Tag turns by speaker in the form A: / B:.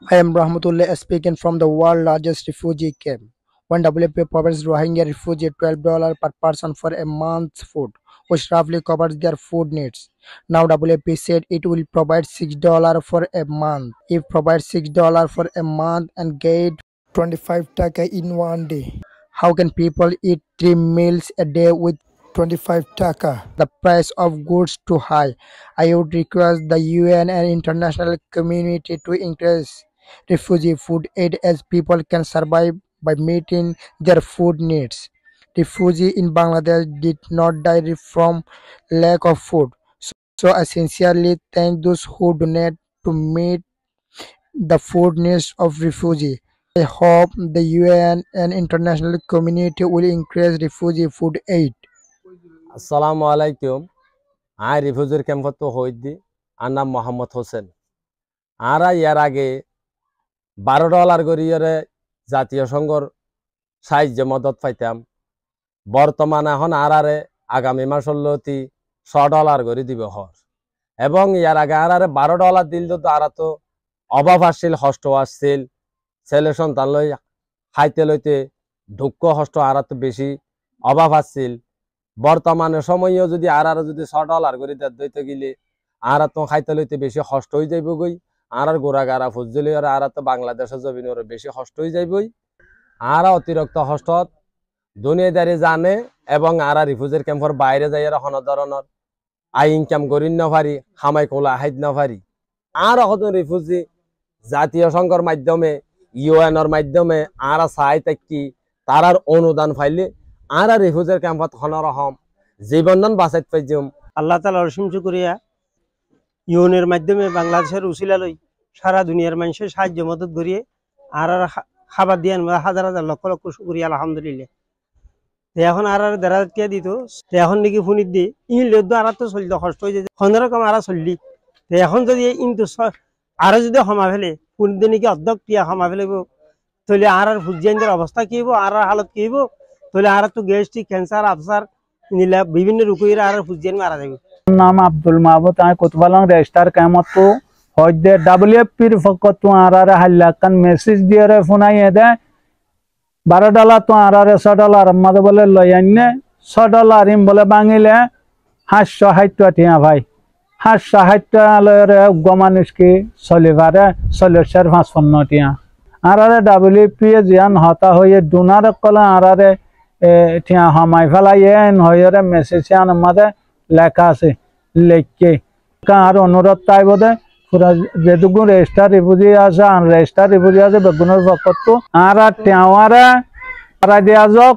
A: I am Rahmatullah speaking from the world's largest refugee camp. One WFP provides Rohingya refugees $12 per person for a month's food, which roughly covers their food needs. Now WFP said it will provide $6 for a month. If provides $6 for a month and get 25 taka in one day, how can people eat 3 meals a day with 25 taka? The price of goods too high. I would request the UN and international community to increase refugee food aid as people can survive by meeting their food needs. Refugees in Bangladesh did not die from lack of food. So I sincerely thank those who donate to meet the food needs of refugees. I hope the UN and international community will increase refugee food aid.
B: আসসালামু আলাইকুম। I রিফিউজির ক্যাম্পত তো হইদি আর নাম মোহাম্মদ হোসেন। আরা ইয়ার আগে $12 করিয়ে জাতীয় সংঘর সাহায্য মদত পাইতাম। বর্তমানে এখন আরারে আগামী মাসল্লতি $6 করে দিব হর এবং ইয়ার আগে আরারে $12 দিল তো আরা তো অভাব আসছিল, কষ্ট আসছিল, ছেলে সন্তান লই খাইতে লইতে দুঃখ কষ্ট আরা তো বেশি অভাব আসছিল। বর্তমানে সময়ও যদি আরারে যদি $6 করে দিতে গেলে আরা তো খাইতে লইতে বেশি কষ্ট হয়ে যাইব গই। আর গোড়া গাড়া ফুজলি আরা তো বাংলাদেশের জমিনের বেশি কষ্ট হয়ে যাইবই। আরা অতিরিক্ত কষ্টত দুনিয়াদারি জানে এবং আরা রিফিউজির ক্যাম্পের বাইরে যাই কোনো ধরনের আই ইনকাম করি না পারি, খামাই কোলা হাইত না পারি। আর এখন রিফিউজি জাতীয় সংঘের মাধ্যমে ইউএনের মাধ্যমে আরা চাই থাকি তারার অনুদান পাইলে আর রিফিউজির ক্যাম্পত কোনো রকম জীবনদান বাঁচাইত পাইম।
C: আল্লাহ তাআলা অসীম শুকরিয়া, ইউএনের মাধ্যমে বাংলাদেশের উসিলা লই সারা দুনিয়ার মানুষের সাহায্য মদত করিয়ে আর খাবার দিয়ে হাজার হাজার লক্ষ লক্ষ শুকরিয়া আলহামদুলিল্লাহ। এখন আর দেড় টিয়া দিত, এখন নাকি ফোনিত দি ইনলেও আর তো চলতো কষ্ট হয়ে যায়, কোনোরকম আর চললি। এখন যদি কিন্তু আর যদি সমা ফেলে ফোনিত নাকি অর্ধেক টিয়া সমা ফেলিব, তাহলে আর ফুজিয়ানদের অবস্থা কি হইব, আর হালত কি হইব, তাহলে আর তো গ্যাস্ট্রিক ক্যান্সার আফসার নিলা বিভিন্ন রোগীরা আর ফুজিয়ান মারা যাবে।
D: নাম আব্দুল মাহবুদ, আমি কোতবালং রেজিস্টার কামত হইদে WFPর ফকত আর হাল্লাকান মেসেজ দিয়ে ফোনাই দে $12 তো আর $6 আমাদের বলে লই আনে $6 ইম বলে বাঙিলে 760 টিয়া ভাই 760 লরে গমানুষ কি চলিবারে 45 টিয়া আর WFP জিয়ান হতা হয়ে ডোনার কলা আর টিয়া হামাই ফেলাইন হয়ে মেসেজ আমাদের লেখা আছে লেখকে আর অনুরোধ তাই বোধে পুরা যেটুকু রেজিস্টার রিফিউজি আছে আর রেজিস্টার রিফিউজি আছে বেগুনের পক্ষত আর টেওয়ারা দেওয়া যাক।